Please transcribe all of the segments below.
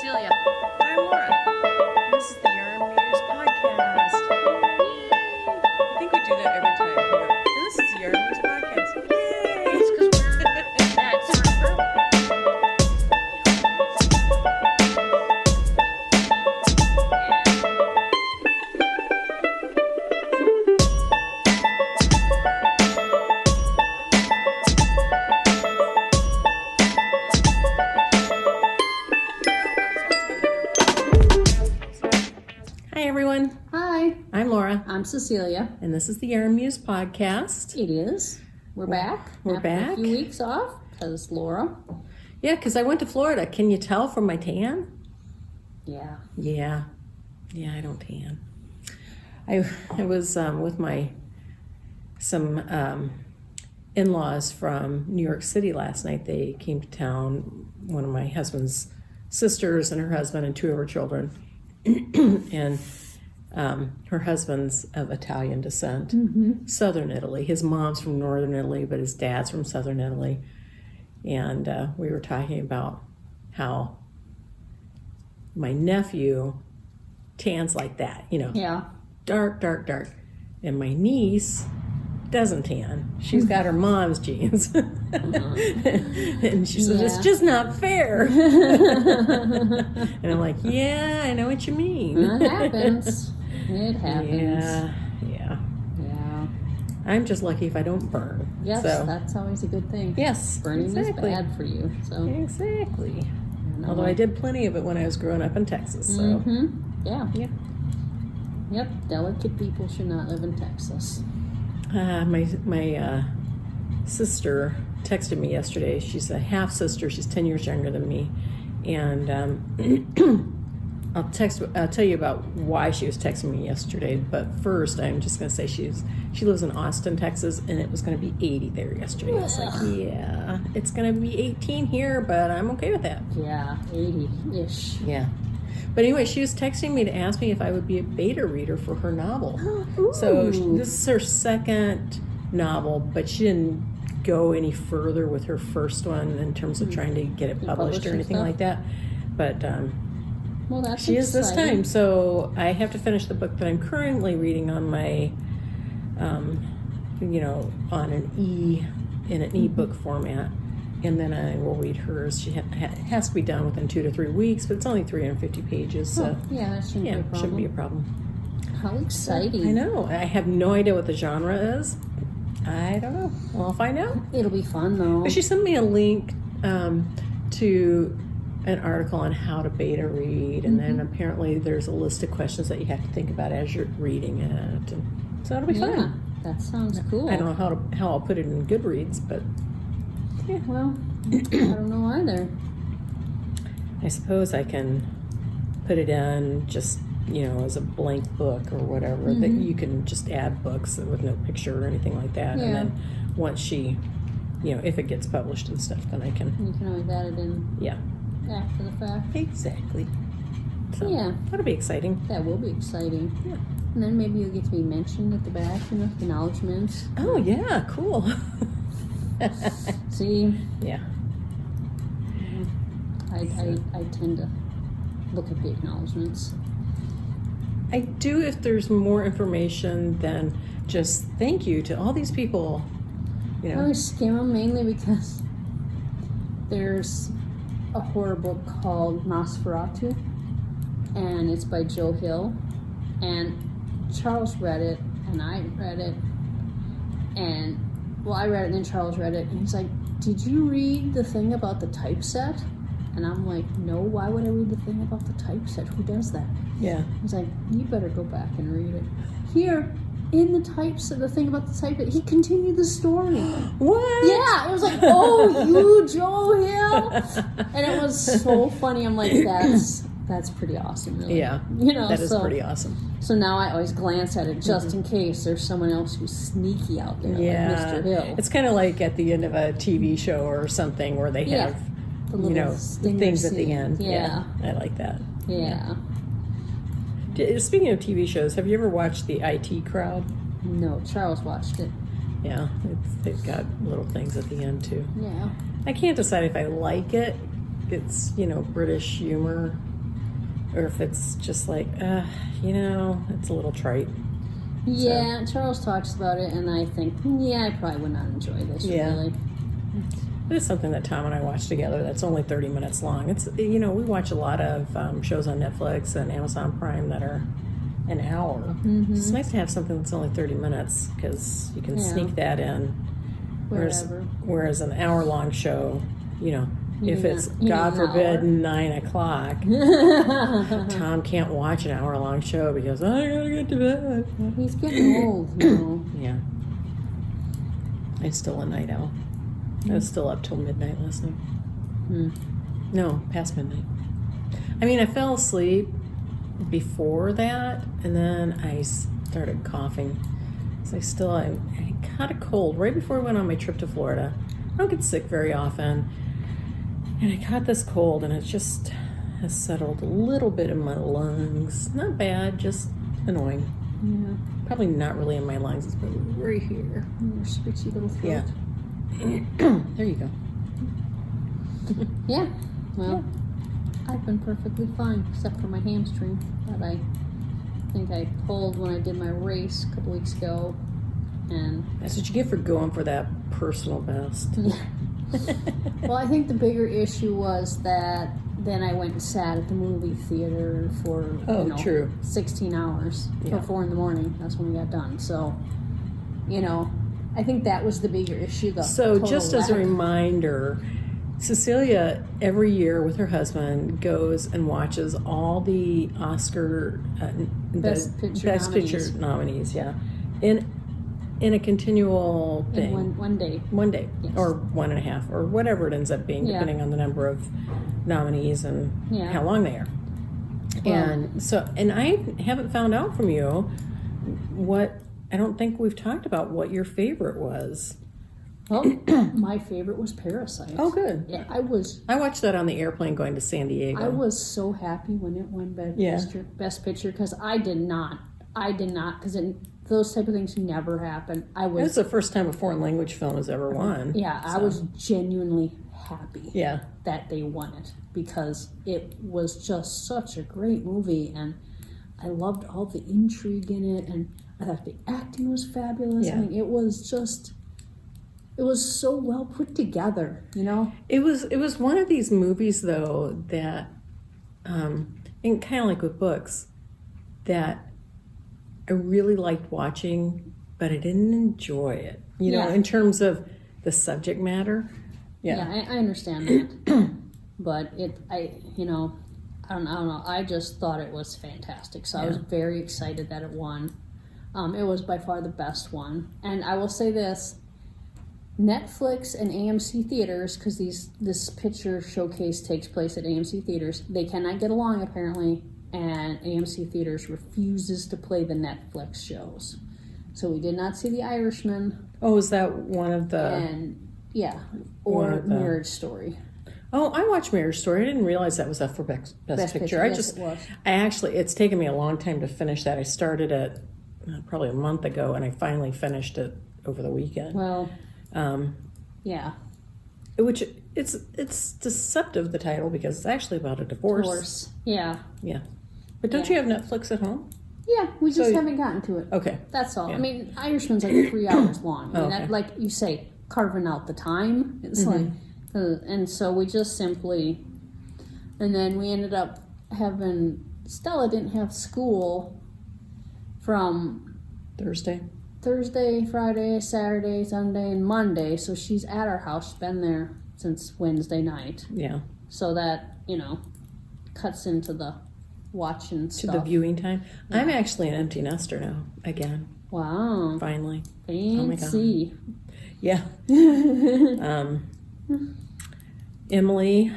Cecilia. I'm Laura. This is the Yarn Mews podcast. Yay! I think we do that every time. And this is the Yarn Mews podcast. Yay! It's because we're that sort of group. Hi everyone. Hi, I'm Laura. I'm Cecilia. And this is the Yarn Mews podcast. It is. We're back. We're after back. A few weeks off because Laura. Yeah, because I went to Florida. Can you tell from my tan? Yeah. Yeah, I don't tan. I was with some in-laws from New York City last night. They came to town. One of my husband's sisters and her husband and two of her children, and her husband's of Italian descent, Southern Italy. His mom's from Northern Italy, but his dad's from Southern Italy. And we were talking about how my nephew tans like that, Yeah. dark. And my niece doesn't tan. She's got her mom's genes. And she said, it's just not fair. And I'm like, yeah, I know what you mean. It happens. It happens. Yeah. Yeah. I'm just lucky if I don't burn. Yes, So, that's always a good thing. yes, Burning exactly. is bad for you. So. Exactly. No. Although I did plenty of it when I was growing up in Texas. So, Yeah. yeah. Yep. Delicate people should not live in Texas. My sister texted me yesterday. She's a half sister. She's 10 years younger than me, and I'll tell you about why she was texting me yesterday. But first, I'm just going to say she lives in Austin, Texas, and it was going to be 80 there yesterday. I was like, yeah, it's going to be 18 here, but I'm okay with that. Yeah, 80-ish. Yeah. But anyway, she was texting me to ask me if I would be a beta reader for her novel. So this is her second novel, but she didn't go any further with her first one in terms of trying to get it published or anything like that. But Well, that's she is this exciting. time. So I have to finish the book that I'm currently reading on my, on an ebook format. And then I will read hers. She has to be done within 2 to 3 weeks, but it's only 350 pages. So Yeah, that shouldn't be a problem. shouldn't be a problem. How exciting. I know. I have no idea what the genre is. I don't know. Well, I'll find out. It'll be fun, though. But she sent me a link to an article on how to beta read, and then apparently there's a list of questions that you have to think about as you're reading it. And so it'll be fun. That sounds cool. I don't know how I'll put it in Goodreads, but Yeah, well, I don't know either. I suppose I can put it in just, as a blank book or whatever, that you can just add books with no picture or anything like that. Yeah. And then once she, if it gets published and stuff, then I can, You can always add it in after the fact. Exactly. So Yeah. that'll be exciting. That will be exciting. Yeah. And then maybe you'll get to be mentioned at the back, acknowledgments. Oh, yeah, cool. See, Yeah. I tend to look at the acknowledgments. I do if there's more information than just thank you to all these people, I always skim them mainly because there's a horror book called Nosferatu, and it's by Joe Hill, and Charles read it, and I read it, and I read it, and then Charles read it, and he's like, did you read the thing about the typeset? And I'm like, no, why would I read the thing about the typeset? Who does that? Yeah. He's like, you better go back and read it. Here, in the typeset, the thing about the typeset, he continued the story. What? Yeah, it was like, oh, you, Joe Hill? And it was so funny. I'm like, that's pretty awesome, really. Yeah. That is pretty awesome. So now I always glance at it just in case there's someone else who's sneaky out there, like Mr. Hill. It's kind of like at the end of a TV show or something where they have, the little stinger things at the scene. end. Yeah. I like that. Yeah. Speaking of TV shows, have you ever watched the IT Crowd? No, Charles watched it. Yeah, they've got little things at the end too. Yeah. I can't decide if I like it. It's, British humor, or if it's just like, it's a little trite. Yeah, Charles talks about it, and I think, I probably would not enjoy this, really. But it's something that Tom and I watch together that's only 30 minutes long. It's, we watch a lot of shows on Netflix and Amazon Prime that are an hour. Mm-hmm. It's nice to have something that's only 30 minutes because you can sneak that in. Whereas an hour-long show, if it's, God forbid, 9 o'clock, Tom can't watch an hour-long show because I gotta get to bed. Well, he's getting old, Yeah. I'm still a night owl. I was still up till midnight last night. No, past midnight. I mean, I fell asleep before that, and then I started coughing. So I caught a cold right before I went on my trip to Florida. I don't get sick very often. And I caught this cold, and it just has settled a little bit in my lungs. Not bad, just annoying. Yeah. Probably not really in my lungs. It's probably right here. Your spitzy little throat. Yeah. There you go. Yeah. Well, I've been perfectly fine, except for my hamstring that I think I pulled when I did my race a couple weeks ago. And that's what you get for going for that personal best. Well, I think the bigger issue was that then I went and sat at the movie theater for 16 hours till 4 a.m. That's when we got done. So, I think that was the bigger issue. So just as a reminder, Cecilia every year with her husband goes and watches all the Oscar Best Picture nominees. Yeah, in a continual thing. In one day. One day, yes. or 1.5, or whatever it ends up being, depending on the number of nominees and how long they are. Well, and I haven't found out from you I don't think we've talked about what your favorite was. Well, my favorite was Parasite. Oh, good. Yeah, I watched that on the airplane going to San Diego. I was so happy when it won Best Picture because I did not because those type of things never happen. It was the first time a foreign language film has ever won. Yeah, so. I was genuinely happy that they won it because it was just such a great movie and I loved all the intrigue in it and I thought the acting was fabulous. I mean, it was so well put together, It was one of these movies though that, and kind of like with books, that I really liked watching, but I didn't enjoy it. In terms of the subject matter. Yeah, I understand that, but I don't know. I just thought it was fantastic, so I was very excited that it won. It was by far the best one, and I will say this. Netflix and AMC theaters, because this picture showcase takes place at AMC theaters, they cannot get along apparently, and AMC theaters refuses to play the Netflix shows. So we did not see The Irishman. Oh, is that one of the... or Marriage Story. Oh, I watched Marriage Story. I didn't realize that was up for Best Picture. Yes, it was. It's taken me a long time to finish that. I started it probably a month ago, and I finally finished it over the weekend. Well... Which it's deceptive, the title, because it's actually about a divorce. Yeah. But don't you have Netflix at home? Yeah, we just haven't gotten to it. Okay. That's all. Yeah. I mean, Irishman's like 3 hours long. I mean, that, like you say, carving out the time. It's like, and so we just simply, and then we ended up having, Stella didn't have school from Thursday, Friday, Saturday, Sunday, and Monday. So she's at our house. She's been there since Wednesday night. Yeah. So that, cuts into the watching stuff. To the viewing time. Yeah. I'm actually an empty nester now, again. Wow. Finally. Fancy. Oh my God. Yeah. Emily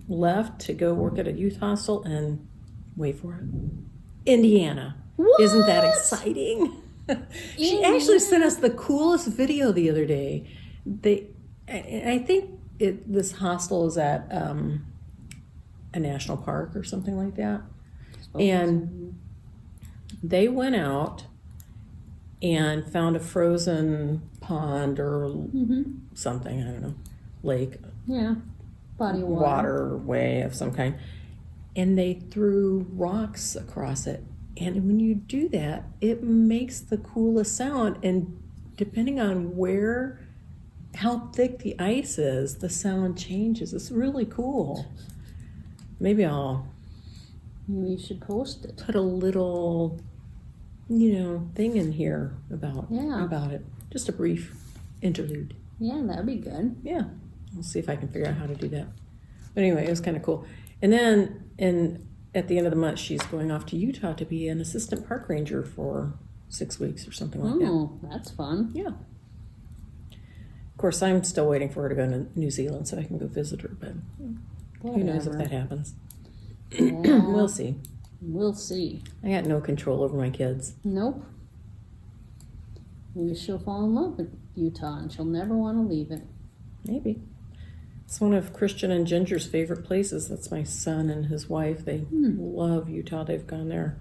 left to go work at a youth hostel and, wait for it, Indiana. What? Isn't that exciting? She actually sent us the coolest video the other day. I think this hostel is at a national park or something like that. And they went out and found a frozen pond or something, I don't know, lake. Yeah, body of water. Waterway of some kind. and they threw rocks across it. And when you do that, it makes the coolest sound. And depending on how thick the ice is, the sound changes. It's really cool. Maybe You should post it. put a little, thing in here about it. Just a brief interlude. Yeah, that'd be good. Yeah. We'll see if I can figure out how to do that. But anyway, it was kind of cool. And then at the end of the month, she's going off to Utah to be an assistant park ranger for 6 weeks or something like that. Oh, that's fun. Yeah. Of course, I'm still waiting for her to go to New Zealand so I can go visit her, but who knows if that happens. Yeah, We'll see. We'll see. I got no control over my kids. Nope. Maybe she'll fall in love with Utah and she'll never want to leave it. Maybe. It's one of Christian and Ginger's favorite places. That's my son and his wife. They love Utah. They've gone there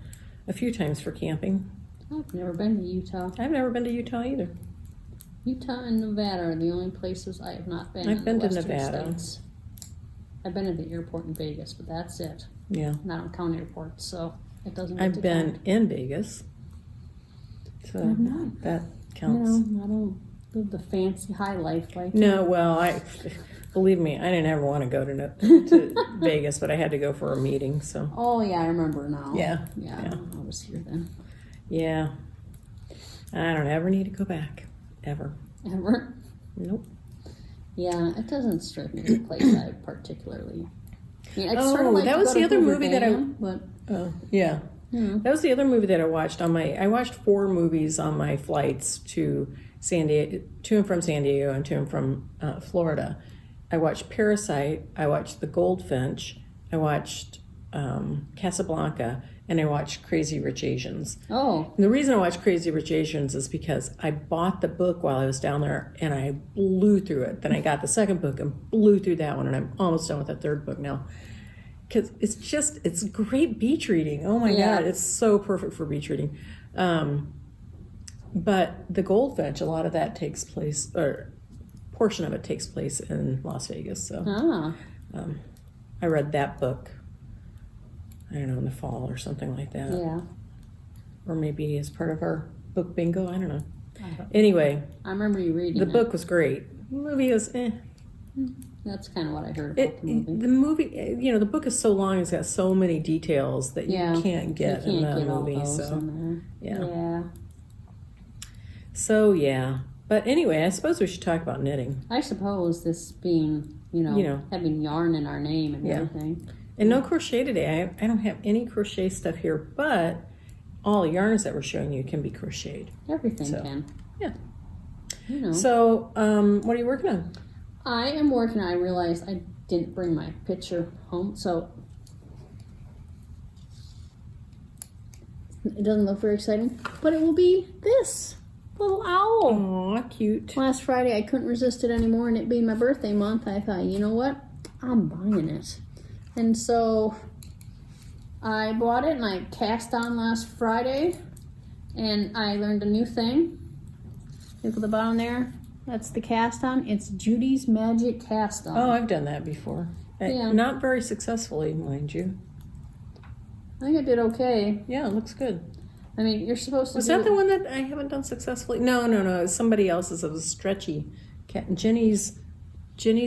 a few times for camping. I've never been to Utah. I've never been to Utah either. Utah and Nevada are the only places I have not been. I've been to Western Nevada. States. I've been to the airport in Vegas, but that's it. Yeah. And I don't count airports, so it doesn't get I've to been count. in Vegas. So I've not. that counts. I don't live the fancy high life like No, well, believe me, I didn't ever want to go to Vegas, but I had to go for a meeting, so. Oh, yeah, I remember now. Yeah. Yeah, I was here then. Yeah. I don't ever need to go back. Ever. Ever? Nope. Yeah, it doesn't strike me as a place I particularly. I mean, I'd sort of Oh, like that to was go the to other Hoover movie that I- Dam, But, Oh, yeah. That was the other movie that I watched I watched 4 movies on my flights to San Diego, to and from San Diego and to and from Florida. I watched Parasite, I watched The Goldfinch, I watched Casablanca, and I watched Crazy Rich Asians. oh, And the reason I watched Crazy Rich Asians is because I bought the book while I was down there and I blew through it. Then I got the second book and blew through that one, and I'm almost done with the third book now. Because it's great beach reading. Oh my Yeah. God, it's so perfect for beach reading. But The Goldfinch, a lot of that takes place, or portion of it takes place in Las Vegas. So I read that book, I don't know, in the fall or something like that. yeah. Or maybe as part of our book bingo, I don't know. I Anyway, remember you reading the it. book was great. The movie was That's kind of what I heard about The movie, the book is so long, it's got so many details that Yeah. you can't get You in can't the get all movie. those So, in there. yeah. So, yeah. But anyway, I suppose we should talk about knitting. I suppose this being, having yarn in our name and Yeah. everything. And no crochet today. I don't have any crochet stuff here, but all the yarns that we're showing you can be crocheted. Everything So, can. yeah. You know. So, what are you working on? I am working. I realized I didn't bring my picture home, so it doesn't look very exciting. But it will be this little owl. Aw, cute. Last Friday, I couldn't resist it anymore, and it being my birthday month, I thought, you know what? I'm buying it. And so I bought it, and I cast on last Friday, and I learned a new thing. Look at the bottom there. That's the cast on. It's Judy's Magic Cast On. Oh, I've done that before. Yeah. Not very successfully, mind you. I think I did okay. Yeah, it looks good. I mean, you're supposed to Was do that the one that I haven't done successfully? No. It's somebody else's. It was stretchy. Jenny's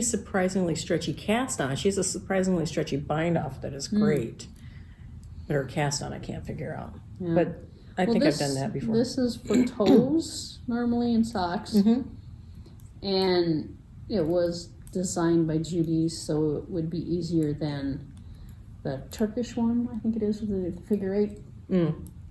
surprisingly stretchy cast on. She has a surprisingly stretchy bind off that is great. But her cast on I can't figure out. Yeah. But I think I've done that before. This is for toes, normally, and socks. Mm-hmm. And it was designed by Judy, so it would be easier than the Turkish one, I think it is, with the figure 8.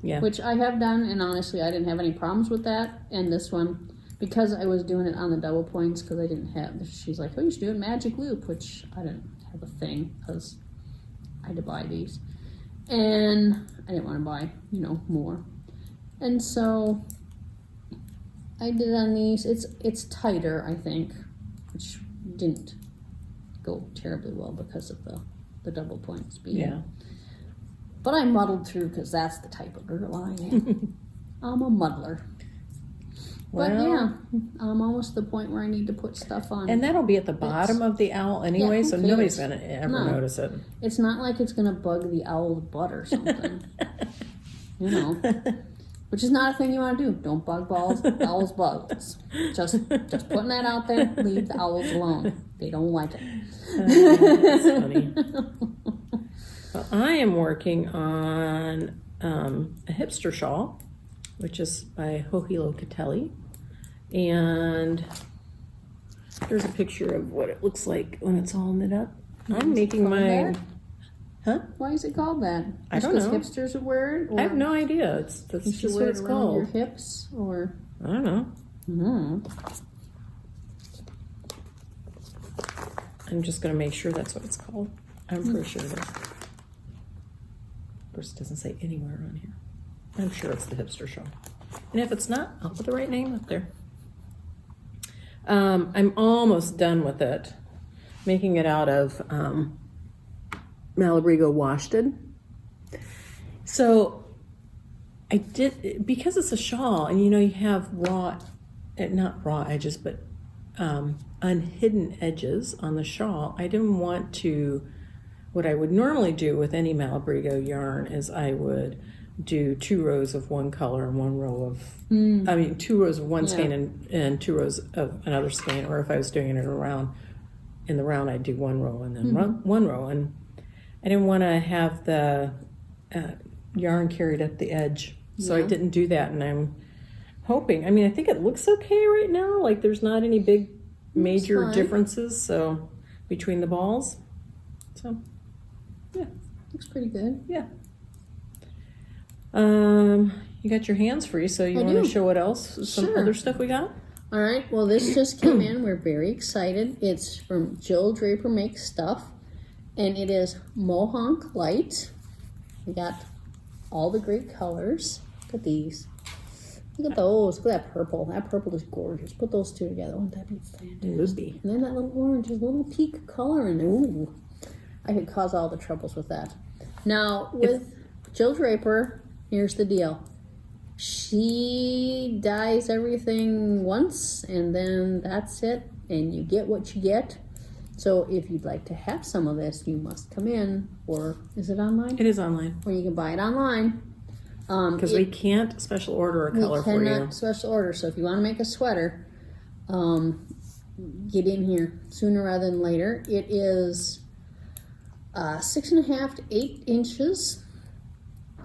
Yeah. Which I have done, and honestly, I didn't have any problems with that. And this one, because I was doing it on the double points, because I didn't have, she's like, oh, you should do it magic loop, which I didn't have a thing, because I had to buy these. And I didn't want to buy, more. And so I did on these. It's tighter, I think, which didn't go terribly well because of the double points being. Yeah. But I muddled through because that's the type of girl I am. I'm a muddler. But Well, yeah, I'm almost at the point where I need to put stuff on. and that'll be at the bottom of the owl anyway, who so cares? nobody's gonna ever No. notice it. It's not like it's gonna bug the owl's butt or something. You know, which is not a thing you want to do. Don't bug owls' butts. Just putting that out there. Leave the owls alone. They don't like it. That's funny. Well, I am working on a hipster shawl, which is by Hohilo Catelli. And there's a picture of what it looks like when it's all knit up. I'm making my... That? Huh? Why is it called that? I don't Just know. because hipsters would wear it? Or I have no idea. That's you just wear what it it's around your called. hips? Or... I don't know. I'm just going to make sure that's what it's called. I'm pretty sure it is. Of course, it doesn't say anywhere on here. I'm sure it's the hipster shawl. And if it's not, I'll put the right name up there. I'm almost done with it. Making it out of Malabrigo worsted. So I did, because it's a shawl and you have not raw edges, but unhidden edges on the shawl. I didn't want to, what I would normally do with any Malabrigo yarn is I would do 2 rows of one color and 1 row of, 2 rows of one skein and 2 rows of another skein, or if I was doing it in the round, I'd do 1 row and then 1 row. And I didn't want to have the yarn carried up the edge, so I didn't do that. And I'm hoping, I think it looks okay right now, like there's not any big major differences so between the balls, so yeah, Looks pretty good. yeah. You got your hands free, so you want to show what else, some Sure. other stuff we got? All right, well, this just came in. We're very excited. It's from Jill Draper Makes Stuff, and it is Mohonk Light. We got all the great colors. Look at these. Look at those. Look at that purple. That purple is gorgeous. Put those two together. Wouldn't that be fantastic? Luby. And then that little orange is a little peak color in there. Ooh, I could cause all the troubles with that. Now, with Jill Draper, here's the deal. She dyes everything once, and then that's it, and you get what you get. So if you'd like to have some of this, you must come in, or is it online? It is online, Or you can buy it online. because we can't special order a color for We you. cannot special order, so if you want to make a sweater, get in here sooner rather than later. It is 6.5 to 8 inches,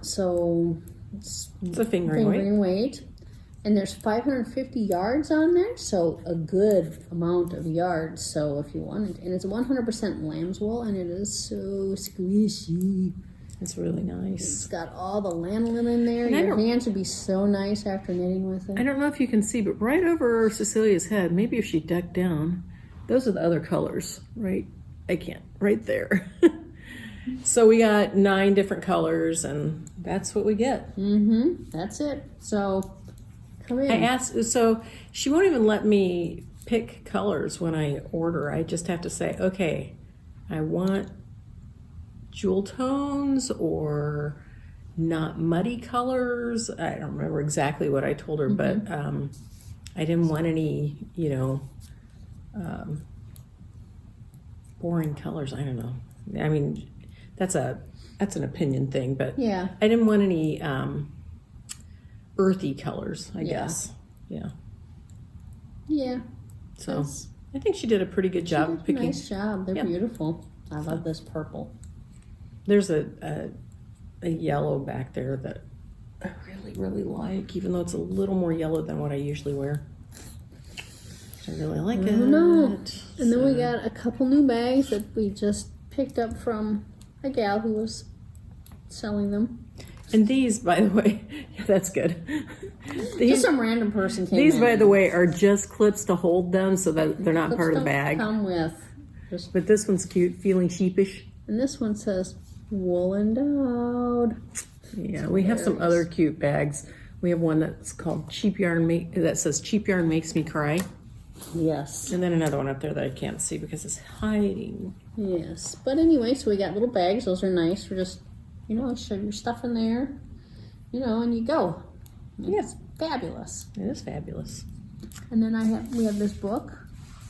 so it's a fingering weight. And there's 550 yards on there, so a good amount of yards. So if you want it, and it's 100% lamb's wool, and it is so squishy. It's really nice. It's got all the lanolin in there. And Your hands would be so nice after knitting with it. I don't know if you can see, but right over Cecilia's head, maybe if she ducked down, those are the other colors, right? I can't, right there. So we got 9 different colors, and that's what we get. That's it. So come in. I asked, so she won't even let me pick colors when I order. I just have to say, okay, I want jewel tones or not muddy colors. I don't remember exactly what I told her, but I didn't want any, boring colors. I don't know. I mean, that's an opinion thing, but Yeah. I didn't want any earthy colors, I guess. Yeah. Yeah. So That's- I think she did a pretty good job of picking. Nice job. They're Yeah. beautiful. I love this purple. There's a yellow back there that I really, really like, even though it's a little more yellow than what I usually wear. I really like it. No. And then we got a couple new bags that we just picked up from a gal who was selling them. And these, by the way, yeah, that's good. Just These, some random person came these, in. by the way, are just clips to hold them so that they're not Clips part of the don't bag. Come with. Just, But this one's cute, feeling sheepish. and this one says wool endowed. Yeah, we have some other cute bags. We have one that's called that says Cheap Yarn Makes Me Cry. Yes. And then another one up there that I can't see because it's hiding. Yes. But anyway, so we got little bags. Those are nice. We're just, shove your stuff in there, and you go. It's fabulous. It is fabulous. And then we have this book.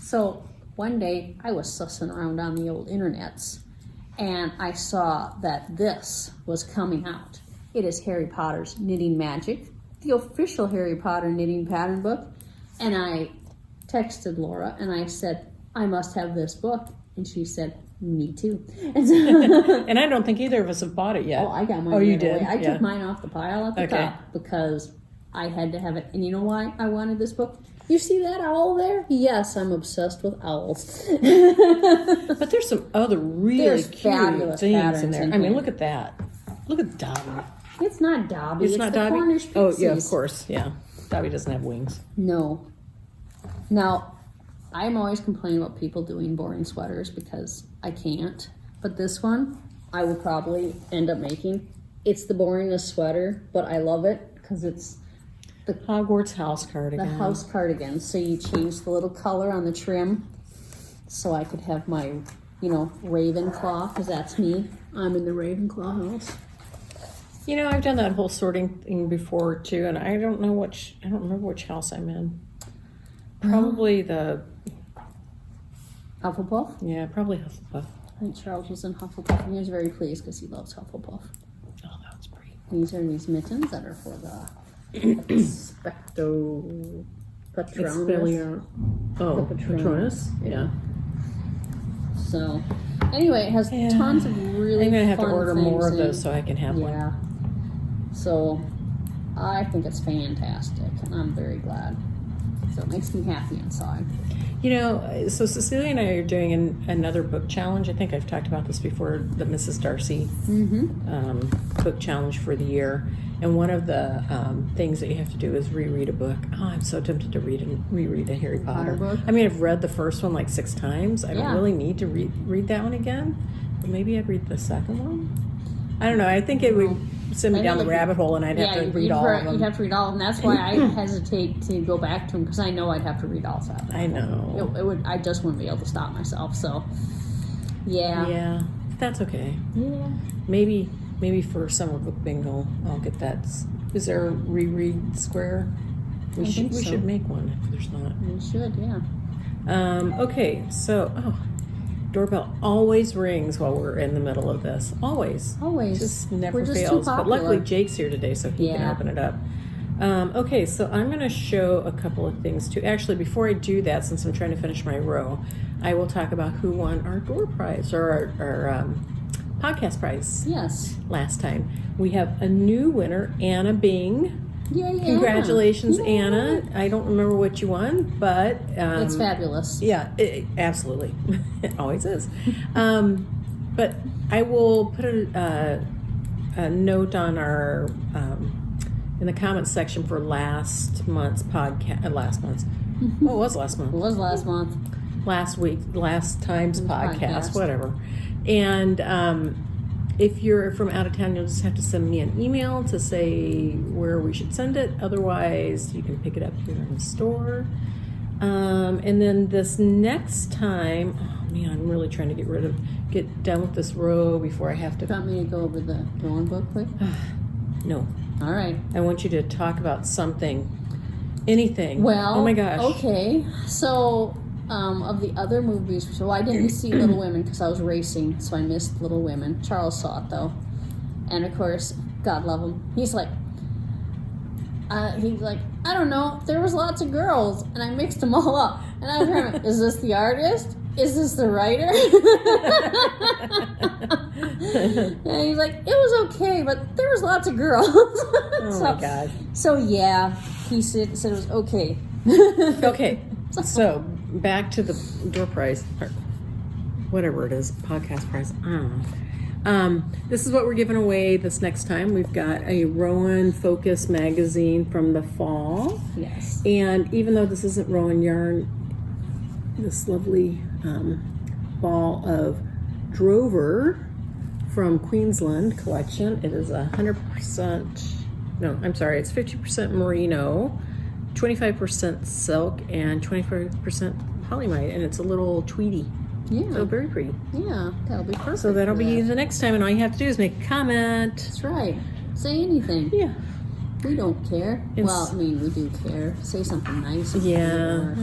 So one day I was sussing around on the old internets, and I saw that this was coming out. It is Harry Potter's Knitting Magic, the official Harry Potter knitting pattern book. And I texted Laura and I said, I must have this book. And she said, me too. And, so, and I don't think either of us have bought it yet. Oh, I got mine. Oh, you right did? away. I Yeah. took mine off the pile at the top because I had to have it. And you know why I wanted this book? You see that owl there? Yes, I'm obsessed with owls. But there's some other really There's cute fabulous things patterns in there. in I mean, here. look at that. Look at Dobby. It's not Dobby. It's not the Dobby? Cornish Oh, yeah, of Pixies. course. Yeah. Dobby doesn't have wings. No. Now, I'm always complaining about people doing boring sweaters because I can't. But this one, I will probably end up making. It's the boringest sweater, but I love it because it's The Hogwarts house cardigan. the house cardigan. So you change the little color on the trim so I could have my, Ravenclaw, because that's me. I'm in the Ravenclaw house. You know, I've done that whole sorting thing before too, and I don't remember which house I'm in. Probably the Hufflepuff? probably Hufflepuff. I think Charles was in Hufflepuff, and he was very pleased because he loves Hufflepuff. Oh, that was pretty. These are these mittens that are for the Expecto Patronus. Oh, The Patronus. Yeah. So, anyway, it has tons of really I'm gonna have to fun order things more of in. those so I can have one. Yeah. So, I think it's fantastic, and I'm very glad. So it makes me happy inside. You know, so Cecilia and I are doing another book challenge. I think I've talked about this before, the Mrs. Darcy book challenge for the year. And one of the things that you have to do is reread a book. Oh, I'm so tempted to reread a Harry Potter book? I mean, I've read the first one like 6 times. I don't Yeah. really need to read that one again. But maybe I'd read the second one. I don't know. I think it would send me down the rabbit hole, and I'd have to read all of them. You'd have to read all of them. That's why I hesitate to go back to them, because I know I'd have to read all 7. I know. It would. I just wouldn't be able to stop myself. So, yeah. Yeah, that's okay. Yeah. Maybe for summer book bingo, I'll get that. Is there a reread square? We think so. should make one if there's not. We should. Yeah. Okay, so doorbell always rings while we're in the middle of this. Always. Always. Just never We're just fails. too But luckily popular. Jake's here today, so he can Yeah. open it up. Okay, so I'm going to show a couple of things too. Actually, before I do that, since I'm trying to finish my row, I will talk about who won our door prize or our podcast prize Yes. last time. We have a new winner, Anna Bing. Yeah. Congratulations, Yeah. Anna. I don't remember what you won, but It's fabulous. yeah, absolutely. It always is. But I will put a note on our in the comments section for last month's podcast. Last month's. Oh, it was last month. It was last month. Last week, last time's podcast, Podcast. whatever. And if you're from out of town, you'll just have to send me an email to say where we should send it. Otherwise, you can pick it up here in the store. And then this next time, oh man, I'm really trying to get done with this row before I have You to. want me to go over the Rowan book quick? No, All right. I want you to talk about something, anything. Well, oh my gosh. Okay. So, of the other movies, so I didn't see Little Women because I was racing, so I missed Little Women. Charles saw it though, and of course, God love him. He's like, I don't know. There was lots of girls, and I mixed them all up. And I was trying, is this the artist? Is this the writer? And he's like, it was okay, but there was lots of girls. Oh my God. So yeah, he said it was okay. Okay, so back to the door prize, or whatever it is, podcast prize. I don't know. This is what we're giving away this next time. We've got a Rowan Focus magazine from the fall. Yes. And even though this isn't Rowan yarn, this lovely ball of Drover from Queensland collection. It is 100%, no, I'm sorry, it's 50% merino, 25% silk, and 25% polymide, and it's a little tweedy. Yeah. So very pretty. Yeah, that'll be perfect. So that'll for be that. the next time, and all you have to do is make a comment. That's right. Say anything. Yeah. We don't care. Well, I mean, we do care. Say something nice. Yeah. Or,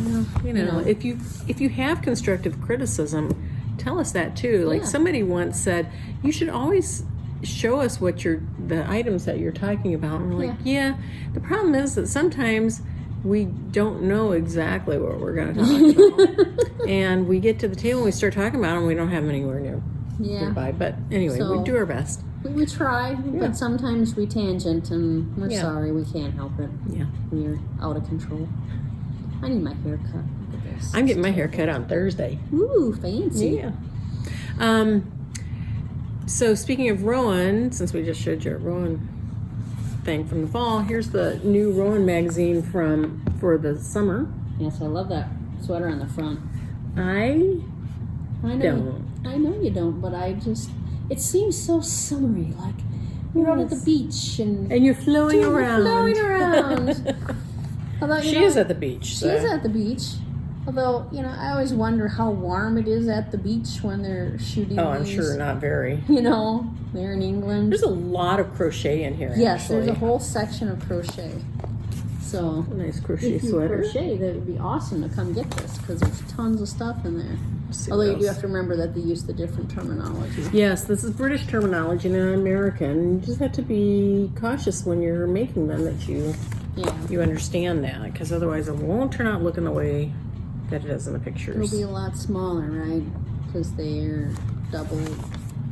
you know, if you have constructive criticism, tell us that too. Like somebody once said, you should always show us what the items that you're talking about. And we're like, yeah. The problem is that sometimes we don't know exactly what we're going to talk about. And we get to the table and we start talking about them, we don't have them anywhere nearby. But anyway, we do our best. We try, but sometimes we tangent, and we're sorry, we can't help it. Yeah. We're out of control. I need my hair cut. Look at this. I'm getting my hair cut on Thursday. Ooh, fancy. Yeah. So speaking of Rowan, since we just showed you a Rowan thing from the fall, here's the new Rowan magazine for the summer. Yes, I love that sweater on the front. I know you don't, but it seems so summery, like you're out at the beach and you're flowing around. Although, she is at the beach. She is at the beach. Although, I always wonder how warm it is at the beach when they're shooting. Oh, I'm sure not very. They're in England. There's a lot of crochet in here. Yes, actually. There's a whole section of crochet. So a nice crochet if you sweater. Crochet, that would be awesome to come get this because there's tons of stuff in there. Although you do have to remember that they use the different terminology. Yes, this is British terminology, not American. You just have to be cautious when you're making them that you understand that, because otherwise it won't turn out looking the way that it is in the pictures. It'll be a lot smaller, right? Because they're double,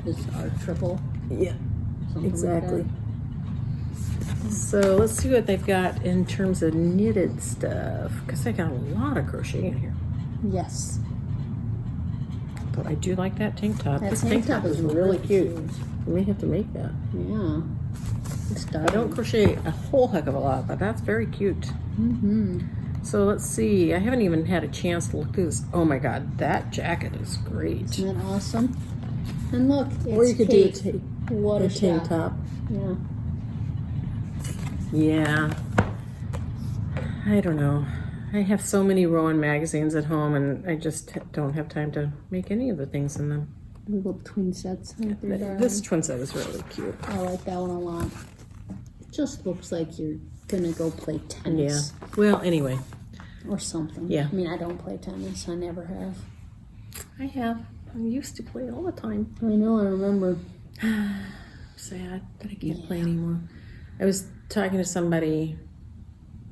or triple. Yeah, exactly. Like so let's see what they've got in terms of knitted stuff, because they got a lot of crochet in here. Yes. But I do like that tank top. That this tank top is really cute. We may have to make that. Yeah. I don't crochet a whole heck of a lot, but that's very cute. Mm-hmm. So let's see. I haven't even had a chance to look through this. Oh my God, that jacket is great. Isn't that awesome? And look, it's or you could Kate. do What a tank top. Yeah. Yeah. I don't know. I have so many Rowan magazines at home, and I just don't have time to make any of the things in them. Little twin sets. This twin set is really cute. I like that one a lot. It just looks like you're gonna go play tennis. Yeah. Well, anyway. Or something. Yeah. I mean, I don't play tennis. I never have. I have. I used to play all the time. I know. I remember. Sad that I can't play anymore. I was talking to somebody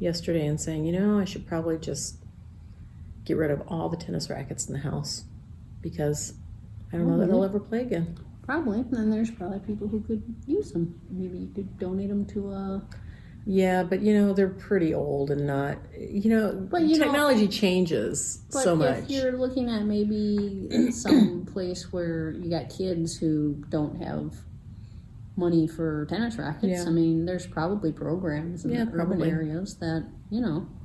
yesterday and saying, I should probably just get rid of all the tennis rackets in the house, because I don't know that I'll ever play again. Probably. And then there's probably people who could use them. Maybe you could donate them to a... Yeah, but they're pretty old and not, but technology changes so much. If you're looking at maybe some place where you got kids who don't have money for tennis rackets, I mean, there's probably programs in the urban areas that,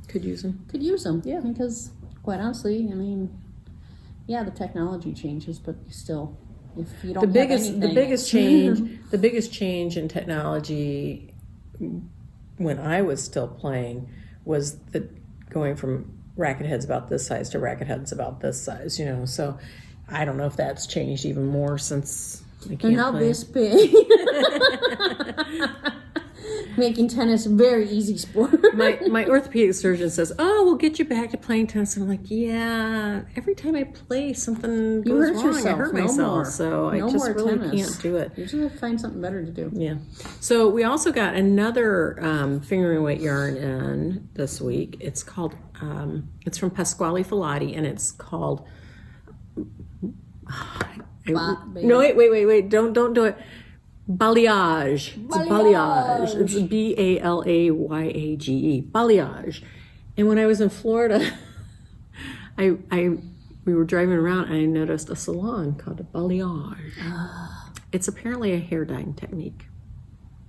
could use them. Yeah. Because quite honestly, I mean, the technology changes, but still, if you don't have anything... The biggest change in technology when I was still playing was going from racket heads about this size to racket heads about this size, so I don't know if that's changed even more since I can't They're now play. this big. Making tennis a very easy sport. my orthopedic surgeon says, we'll get you back to playing tennis. I'm like, yeah, every time I play something goes wrong. I hurt myself. So I just really can't do it. You just have to find something better to do. Yeah. So we also got another fingering weight yarn in this week. It's called, it's from Pasquale Filati, and it's called, no, wait, don't do it. Balayage. It's a balayage. It's Balayage. Balayage. And when I was in Florida, we were driving around and I noticed a salon called a balayage. It's apparently a hair dyeing technique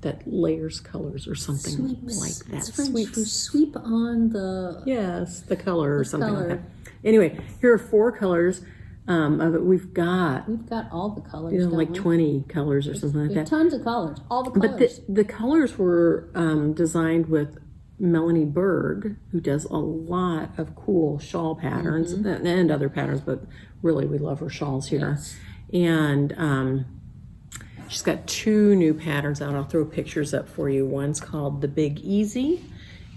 that layers colors or something like that. It's French for sweep on the... Yes, the color or something like that. Anyway, here are 4 colors. Of it. We've got all the colors, like 20 colors or something like that. Tons of colors, all the colors. But the colors were designed with Melanie Berg, who does a lot of cool shawl patterns and other patterns, but really we love her shawls here. Yes. And She's got 2 new patterns out. I'll throw pictures up for you. One's called the Big Easy,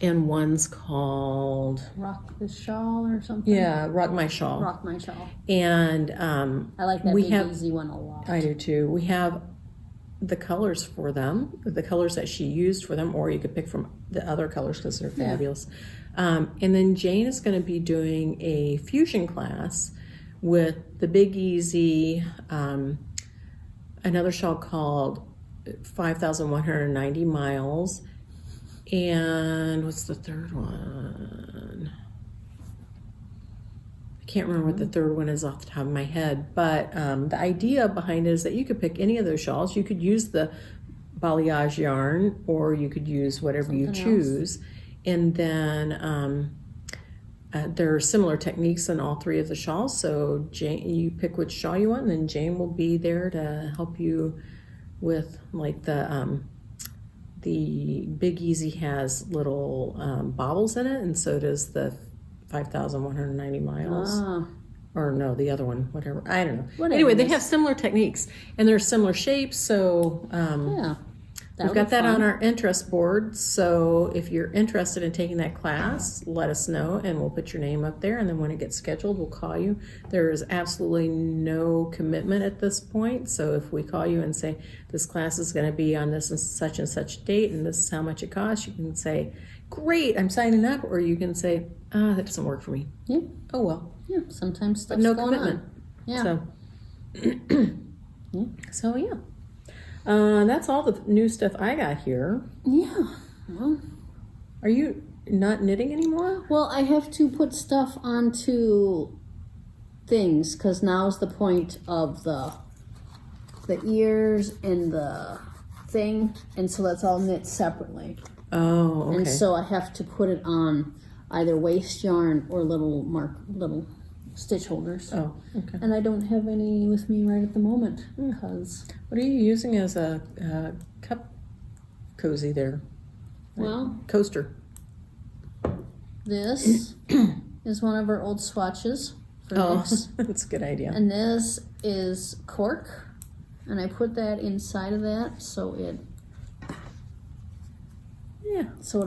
and one's called Rock the Shawl or something. yeah, Rock My Shawl. Rock My Shawl. And I like that Big Easy one a lot. I do too. We have the colors for them, the colors that she used for them, or you could pick from the other colors because they're fabulous. And then Jane is going to be doing a fusion class with the Big Easy, another shawl called 5,190 Miles, and what's the third one? I can't remember what the third one is off the top of my head, but the idea behind it is that you could pick any of those shawls. You could use the balayage yarn, or you could use whatever you choose. And then there are similar techniques in all 3 of the shawls. So Jane, you pick which shawl you want, and then Jane will be there to help you with like the Big Easy has little bobbles in it, and so does the 5,190 Miles. Or no, the other one, whatever. I don't know. Whatever anyway, they have similar techniques, and they're similar shapes, so we've got that on our interest board. So if you're interested in taking that class, let us know, and we'll put your name up there, and then when it gets scheduled, we'll call you. There is absolutely no commitment at this point, so if we call you and say, this class is going to be on this and such date, and this is how much it costs, you can say, great, I'm signing up, or you can say, that doesn't work for me. Yeah. Oh well. Yeah, sometimes stuff's No going commitment. on. Yeah. So yeah. That's all the new stuff I got here. Yeah. Well, Are you not knitting anymore? well, I have to put stuff onto things because now's the point of the ears and the thing, and so that's all knit separately. Oh, okay. And so I have to put it on either waste yarn or little stitch holders. Oh, okay. And I don't have any with me right at the moment because, What are you using as a cup cozy there? well, Coaster. this is one of our old swatches for mix. That's a good idea. And this is cork, and I put that inside of that so it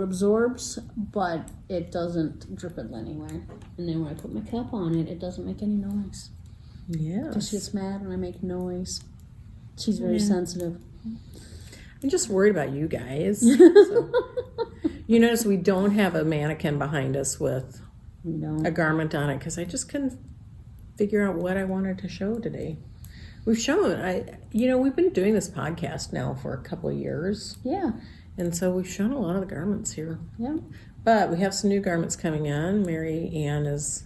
absorbs, but it doesn't drip it anywhere. And then when I put my cup on it, it doesn't make any noise. Yeah. She gets mad when I make noise. She's very sensitive. I'm just worried about you guys. So. You notice we don't have a mannequin behind us with a garment on it because I just couldn't figure out what I wanted to show today. We've been doing this podcast now for a couple of years. Yeah. And so we've shown a lot of the garments here. Yeah. But we have some new garments coming in. Mary Ann is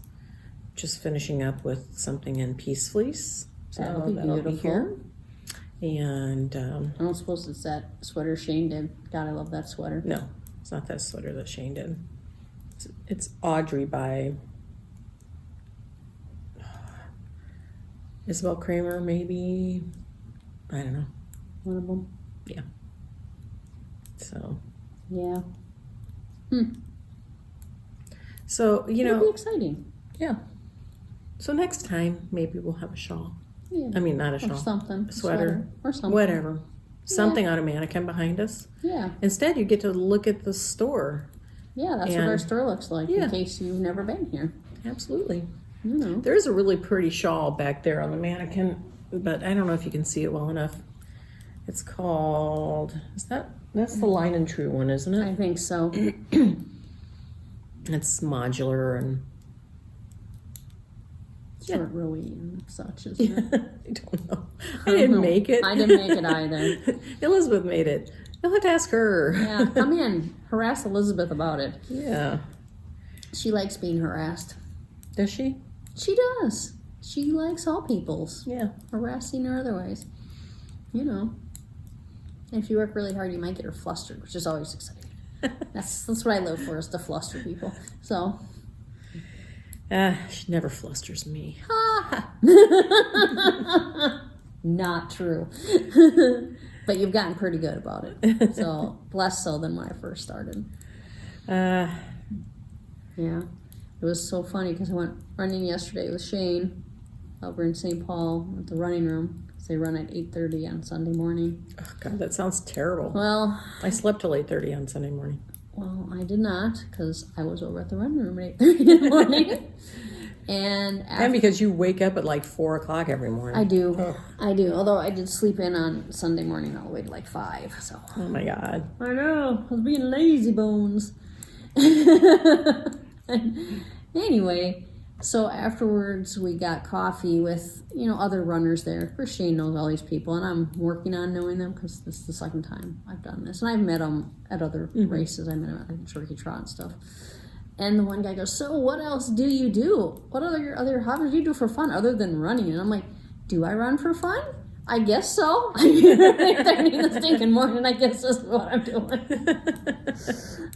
just finishing up with something in Peace Fleece. So That'll be beautiful. here. And I don't suppose it's that sweater Shane did. God, I love that sweater. no, it's not that sweater that Shane did. It's Audrey by Isabel Kramer, maybe. I don't know. One of them. Yeah. So. Yeah. So, It'll be exciting. Yeah. So next time, maybe we'll have a shawl. Yeah. I mean, not a Or shawl. something. A sweater. Or something. Whatever. Something on a mannequin behind us. Yeah. Instead, you get to look at the store. Yeah, that's what our store looks like in case you've never been here. Absolutely. You know. There's a really pretty shawl back there on the mannequin, but I don't know if you can see it well enough. It's called, that's the Line and True one, isn't I it? think so. It's modular and Short rowy and such, isn't it? I don't know. I didn't make it. I didn't make it either. Elizabeth made it. You'll have to ask her. Yeah, come in. Harass Elizabeth about it. Yeah. She likes being harassed. Does she? She does. She likes all people's. Yeah. Harassing or otherwise. You know. And if you work really hard, you might get her flustered, which is always exciting. That's what I live for, is to fluster people. So. She never flusters me. Not true. But you've gotten pretty good about it. So, less so than when I first started. Yeah. It was so funny because I went running yesterday with Shane over in St. Paul at the running room. They run at 8:30 on Sunday morning. Oh, God, that sounds terrible. Well, I slept till 8:30 on Sunday morning. Well, I did not, because I was over at the run room at 8:30 in the morning. And because you wake up at like 4 o'clock every morning. I do. Although I did sleep in on Sunday morning all the way to like 5. So. Oh my God. I know. I was being lazy bones. Anyway, so afterwards we got coffee with, other runners there. Of course, Shane knows all these people, and I'm working on knowing them because this is the second time I've done this. And I've met them at other races. I met them at Turkey Trot and stuff. And the one guy goes, "So what else do you do? What other hobbies do you do for fun other than running?" And I'm like, "Do I run for fun? I guess so. If they're in the stinking morning, I guess that's what I'm doing."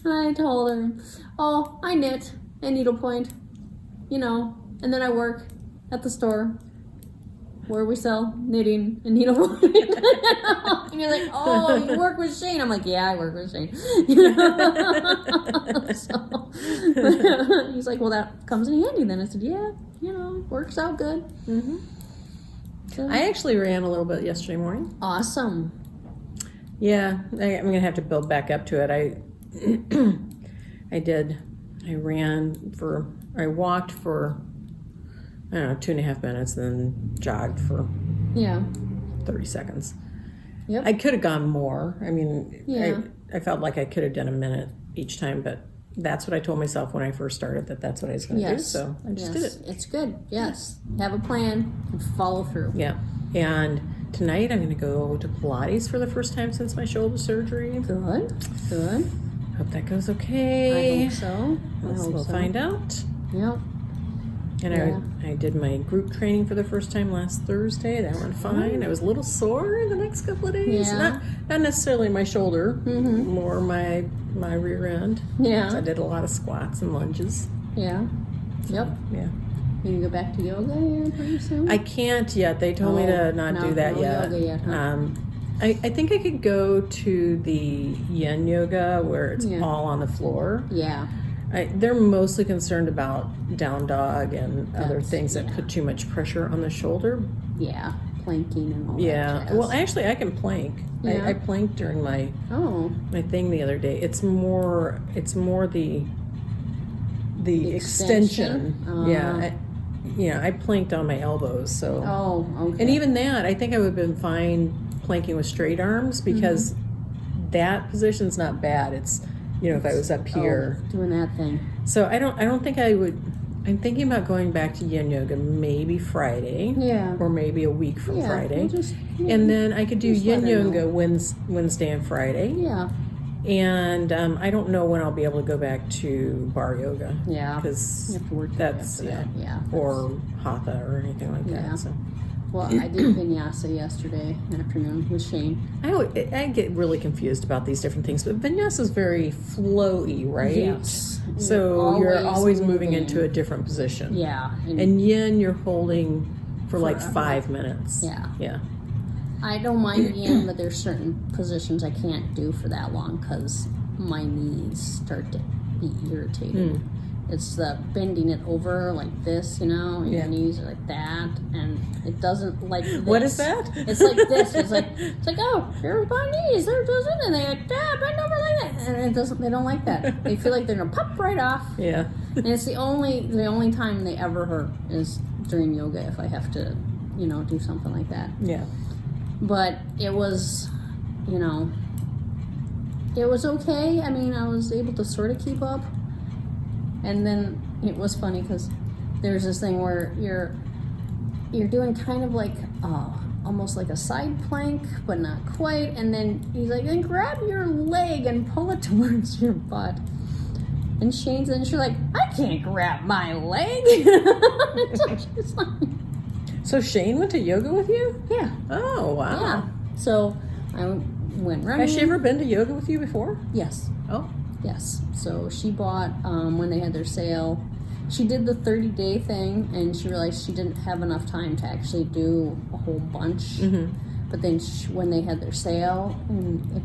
I told her, "Oh, I knit and needlepoint, and then I work at the store where we sell knitting and needlepoint." And you're like, "Oh, you work with Shane?" I'm like, "Yeah, I work with Shane." So, he's like, "Well, that comes in handy then." I said, "Yeah, works out good." Mm-hmm. So, I actually ran a little bit yesterday morning. awesome. Yeah, I'm going to have to build back up to it. I walked for, 2.5 minutes, then jogged for Yeah. 30 seconds. Yep. I could have gone more. I mean, Yeah. I felt like I could have done a minute each time, but that's what I told myself when I first started, that's what I was going to do. So I just did it. It's good. Yes. Have a plan and follow through. Yeah. And tonight I'm going to go to Pilates for the first time since my shoulder surgery. Good. Hope that goes okay. I hope so. We'll find out. Yep. And I did my group training for the first time last Thursday. That went fine. I was a little sore the next couple of days. Yeah. Not necessarily my shoulder, more my rear end. Yeah. So I did a lot of squats and lunges. Yeah. Yep. Yeah. You can go back to yoga here pretty soon? I can't yet. They told me to not do that yet. Yoga yet, huh? I think I could go to the yin yoga where it's all on the floor. Yeah. They're mostly concerned about down dog and other things that put too much pressure on the shoulder. Yeah. Planking and all that. Yeah. Jazz. Well, actually, I can plank. Yeah. I planked during my thing the other day. It's more the extension. Yeah. I planked on my elbows. So. Oh, okay. And even that, I think I would have been fine planking with straight arms because that position's not bad. It's if I was up here doing that thing. So I don't think I would. I'm thinking about going back to yin yoga maybe Friday. Yeah. Or maybe a week from Friday. We'll and then I could do yin yoga know. Wednesday and Friday. Yeah. And I don't know when I'll be able to go back to bar yoga. Yeah. Because you have to work that's after that. Yeah. Or hatha or anything like that. So. Well, I did vinyasa yesterday afternoon with Shane. I get really confused about these different things, but vinyasa is very flowy, right? Yes. So you're always moving into a different position. Yeah. And yin, you're holding for like 5 minutes. Yeah. Yeah. I don't mind yin, but there's certain positions I can't do for that long because my knees start to be irritated. It's the bending it over like this, and your knees are like that, and it doesn't like this. What is that? It's like this. It's like, oh, here's my knees. They're just in, and they're like, bend over like that, and it doesn't. They don't like that. They feel like they're gonna pop right off. Yeah. And it's the only time they ever hurt is during yoga if I have to, do something like that. Yeah. But it was, it was okay. I mean, I was able to sort of keep up. And then it was funny because there's this thing where you're doing kind of like almost like a side plank, but not quite. And then he's like, then grab your leg and pull it towards your butt. And she's like, I can't grab my leg. So Shane went to yoga with you? Yeah. Oh, wow. Yeah. So I went running. Has she ever been to yoga with you before? Yes. Oh. Yes. So she bought, when they had their sale, she did the 30-day thing, and she realized she didn't have enough time to actually do a whole bunch. But then when they had their sale in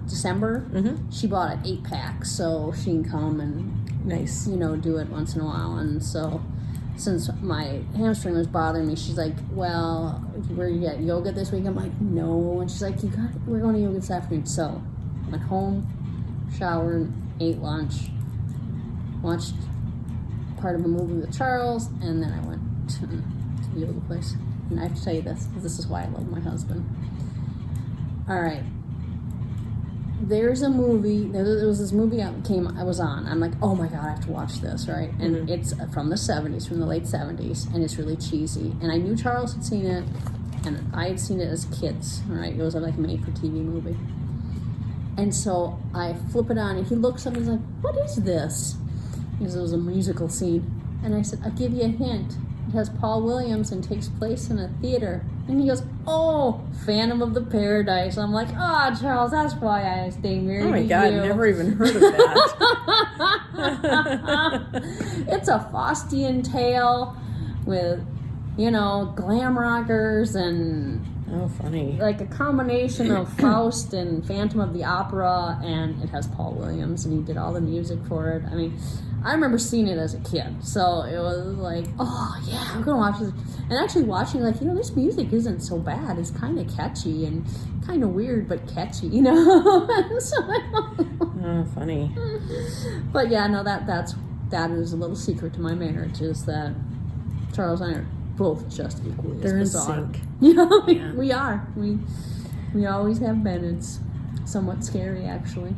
December, she bought an 8-pack so she can come and nice, do it once in a while. And so since my hamstring was bothering me, she's like, well, we're at yoga this week. I'm like, no. And she's like, we're going to yoga this afternoon. So went home, showered, ate lunch, watched part of a movie with Charles, and then I went to the yoga place. And I have to tell you this, because this is why I love my husband. All right. There was this movie I was on. I'm like, oh my God, I have to watch this, right? And it's from the 70s, from the late 70s, and it's really cheesy. And I knew Charles had seen it, and I had seen it as kids, right? It was like a made-for-TV movie. And so I flip it on, and he looks up and he's like, what is this? Because it was a musical scene. And I said, I'll give you a hint. It has Paul Williams and takes place in a theater. And he goes, oh, Phantom of the Paradise. I'm like, oh, Charles, that's why I stay married to you. Oh my God, never even heard of that. It's a Faustian tale with, glam rockers and... Oh, funny. Like a combination of Faust and Phantom of the Opera, and it has Paul Williams, and he did all the music for it. I mean, I remember seeing it as a kid, so it was like, oh yeah, I'm gonna watch this. And actually watching, like, this music isn't so bad. It's kind of catchy and kind of weird, but catchy, Oh, funny. But yeah, no, that is a little secret to my marriage, is that Charles and I are both just equally They're as in bizarre. sync. Yeah, we are. We always have been. It's somewhat scary, actually.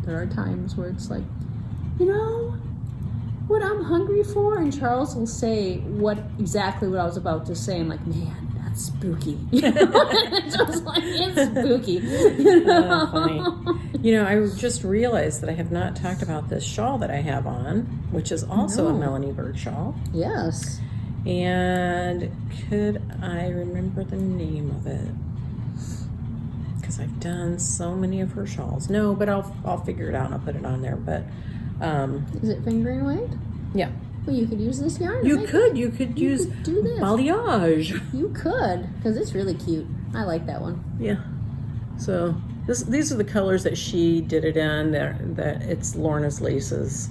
There are times where it's like, what I'm hungry for, and Charles will say exactly what I was about to say. I'm like, man, that's spooky. It's just like, it's spooky. Oh, funny. I just realized that I have not talked about this shawl that I have on, which is also a Melanie Bird shawl. Yes. And could I remember the name of it? Because I've done so many of her shawls. No, but I'll figure it out and I'll put it on there. But is it fingering weight? Yeah. Well, you could use this yarn. You could use do this. balayage. You could, because it's really cute. I like that one. Yeah. So these are the colors that she did it in. That it's Lorna's Laces.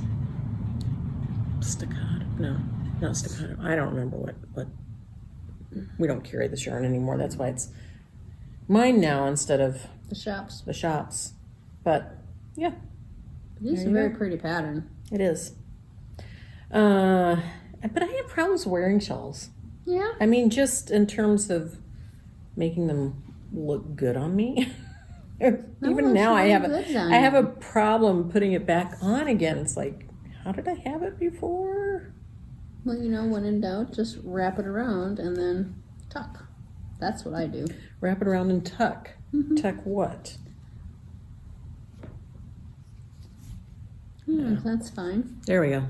Staccato. No, not staccato. I don't remember what. We don't carry this yarn anymore. That's why it's mine now instead of the shops. But yeah, This is a very pretty pattern. It is. But I have problems wearing shawls. Yeah. I mean, just in terms of making them look good on me. Even now, I have a problem putting it back on again. It's like, how did I have it before? Well, when in doubt, just wrap it around and then tuck. That's what I do. Wrap it around and tuck. Mm-hmm. Tuck what? Yeah, that's fine. There we go.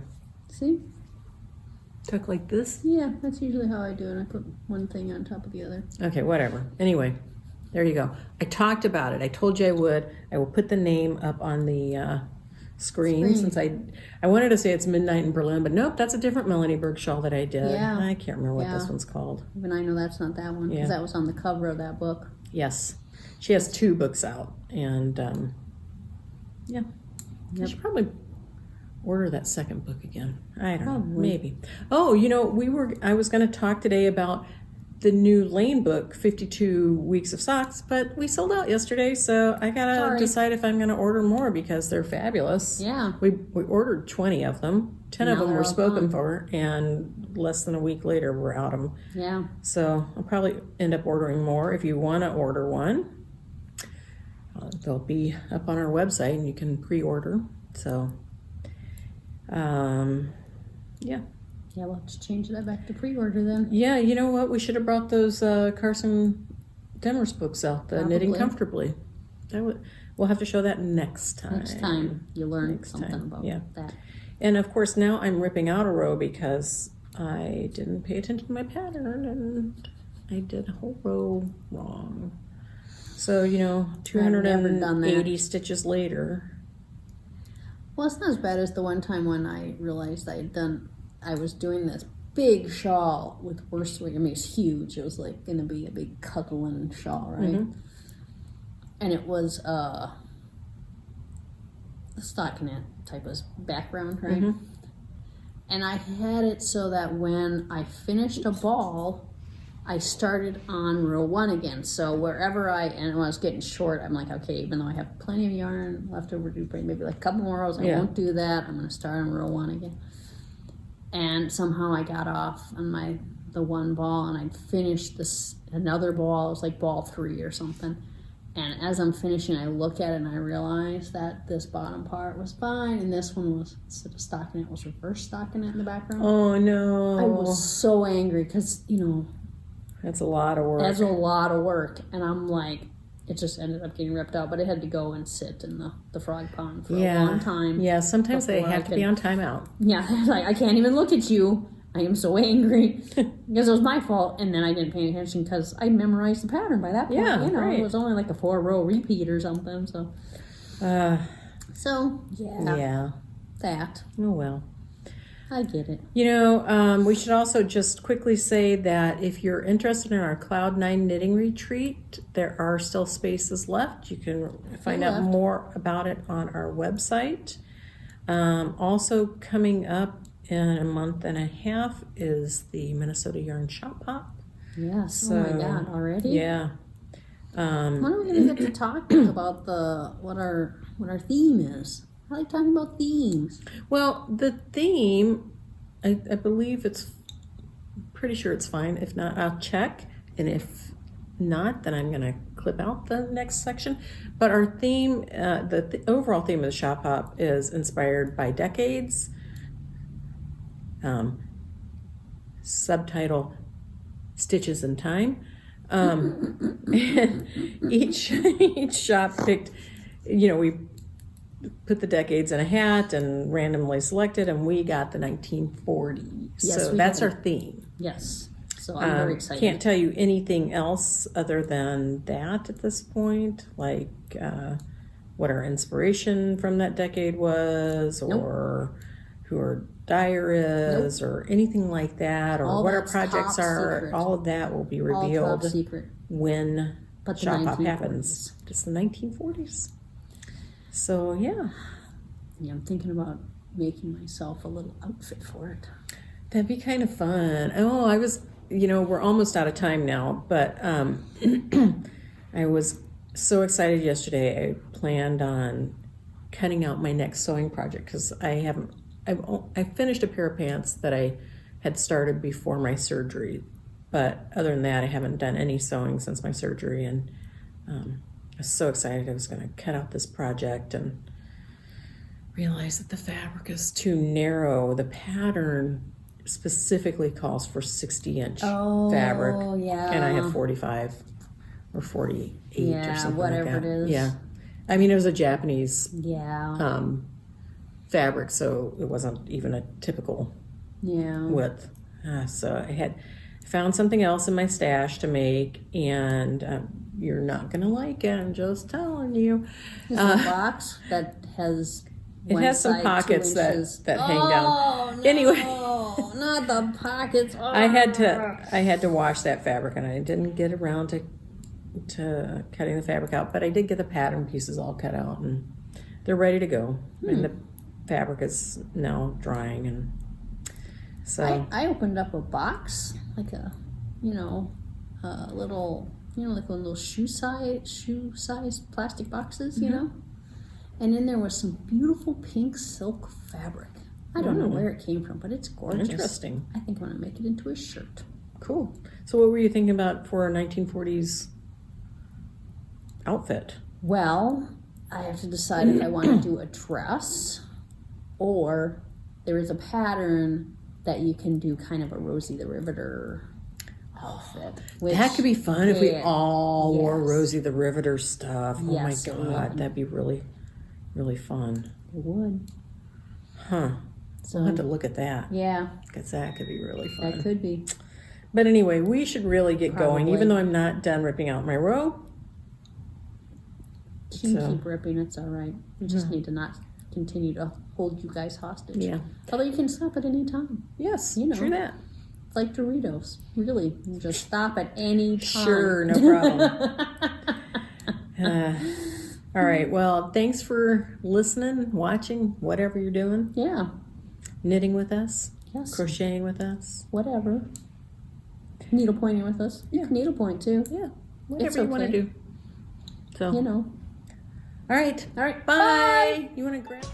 See? Tuck like this? Yeah, that's usually how I do it. I put one thing on top of the other. Okay, whatever. Anyway, there you go. I talked about it. I told you I would. I will put the name up on the screen since I wanted to say it's Midnight in Berlin, but nope, that's a different Melanie Berg shawl that I did. Yeah. I can't remember what this one's called. Even I know that's not that one because that was on the cover of that book. Yes. She has 2 books out, and I should probably order that second book again. I don't know, maybe. Oh, I was going to talk today about the new Lane book, 52 Weeks of Socks, but we sold out yesterday, so I gotta decide if I'm gonna order more because they're fabulous. Yeah. We ordered 20 of them. 10 of them were spoken for, and less than a week later we're out of them. Yeah. So I'll probably end up ordering more. If you want to order one, they'll be up on our website and you can pre-order. So, yeah. Yeah, we'll have to change that back to pre-order then. Yeah, you know what? We should have brought those Carson Demers books out, the Knitting Comfortably. We'll have to show that next time. Next time you learn something about that. And of course, now I'm ripping out a row because I didn't pay attention to my pattern and I did a whole row wrong. So, 280 stitches later. Well, it's not as bad as the one time when I realized I was doing this big shawl with worsted. I mean, it's huge. It was like going to be a big cuddling shawl, right? Mm-hmm. And it was a stockinette type of background, right? Mm-hmm. And I had it so that when I finished a ball, I started on row 1 again. So wherever and when I was getting short, I'm like, okay, even though I have plenty of yarn left over to bring maybe like a couple more rows, I won't do that. I'm going to start on row 1 again. And somehow I got off on the one ball, and I'd finished another ball. It was like ball 3 or something. And as I'm finishing, I look at it and I realize that this bottom part was fine, and this one was, instead of stocking it, was reverse stockinette in the background. Oh no! I was so angry because that's a lot of work. That's a lot of work, and I'm like, it just ended up getting ripped out. But it had to go and sit in the frog pond for a long time. Yeah, sometimes they have to be on timeout. Yeah, like I can't even look at you. I am so angry because it was my fault, and then I didn't pay attention because I memorized the pattern by that point. It was only like a 4-row repeat or something. So, yeah, that. Oh well. I get it. We should also just quickly say that if you're interested in our Cloud 9 knitting retreat, there are still spaces left. You can find out more about it on our website. Also coming up in a month and a half is the Minnesota Yarn Shop Hop. Yes. So, oh my God! Already? Yeah. When are we going to get to talking about what our theme is? I like talking about themes. Well, the theme, I believe pretty sure it's fine. If not, I'll check. And if not, then I'm going to clip out the next section. But our theme, the overall theme of the Shop Hop is inspired by decades. Subtitle, Stitches in Time. And each shop picked, we put the decades in a hat and randomly selected, and we got the 1940s. Yes, so that's our theme. Yes. So I'm very excited. Can't tell you anything else other than that at this point, like what our inspiration from that decade was, or who our dyer is, or anything like that, or what our projects are. Secret. All of that will be revealed when Shop Hop happens. It's the 1940s. So, yeah. Yeah, I'm thinking about making myself a little outfit for it. That'd be kind of fun. Oh, I was, we're almost out of time now, but I was so excited yesterday. I planned on cutting out my next sewing project because I finished a pair of pants that I had started before my surgery. But other than that, I haven't done any sewing since my surgery, and I was so excited I was going to cut out this project and realized that the fabric is too narrow. The pattern specifically calls for 60-inch fabric. Oh, yeah. And I have 45 or 48 or something whatever like that. It is. Yeah. I mean, it was a Japanese fabric, so it wasn't even a typical width. So I found something else in my stash to make, and you're not going to like it. I'm just telling you. There's a box that has it has some pockets that hang down. No, anyway, not the pockets. I had to wash that fabric, and I didn't get around to cutting the fabric out, but I did get the pattern pieces all cut out, and they're ready to go. And the fabric is now drying, and so I opened up a box, like a little, like one of those shoe size plastic boxes, and in there was some beautiful pink silk fabric. I don't know where it came from, but it's gorgeous. Interesting. I think I'm going to make it into a shirt. Cool. So what were you thinking about for a 1940s outfit? Well, I have to decide if I want to do a dress, or there is a pattern that you can do kind of a Rosie the Riveter outfit. That could be fun if we all wore Rosie the Riveter stuff. Oh my God, that'd be really, really fun. It would. Huh. So we'll have to look at that. Yeah. Because that could be really fun. That could be. But anyway, we should really get going, even though I'm not done ripping out my robe. You can keep ripping, it's all right. We just need to not continue to hold you guys hostage. Yeah. Although you can stop at any time. Yes, true that. It's like Doritos. Really. You just stop at any time. Sure, no problem. All right. Well, thanks for listening, watching, whatever you're doing. Yeah. Knitting with us. Yes. crocheting with us. Whatever. Needlepointing with us. You can needlepoint too. Yeah, whatever It's you want to okay. do. So, You know. all right. All right. Bye. You want to grab?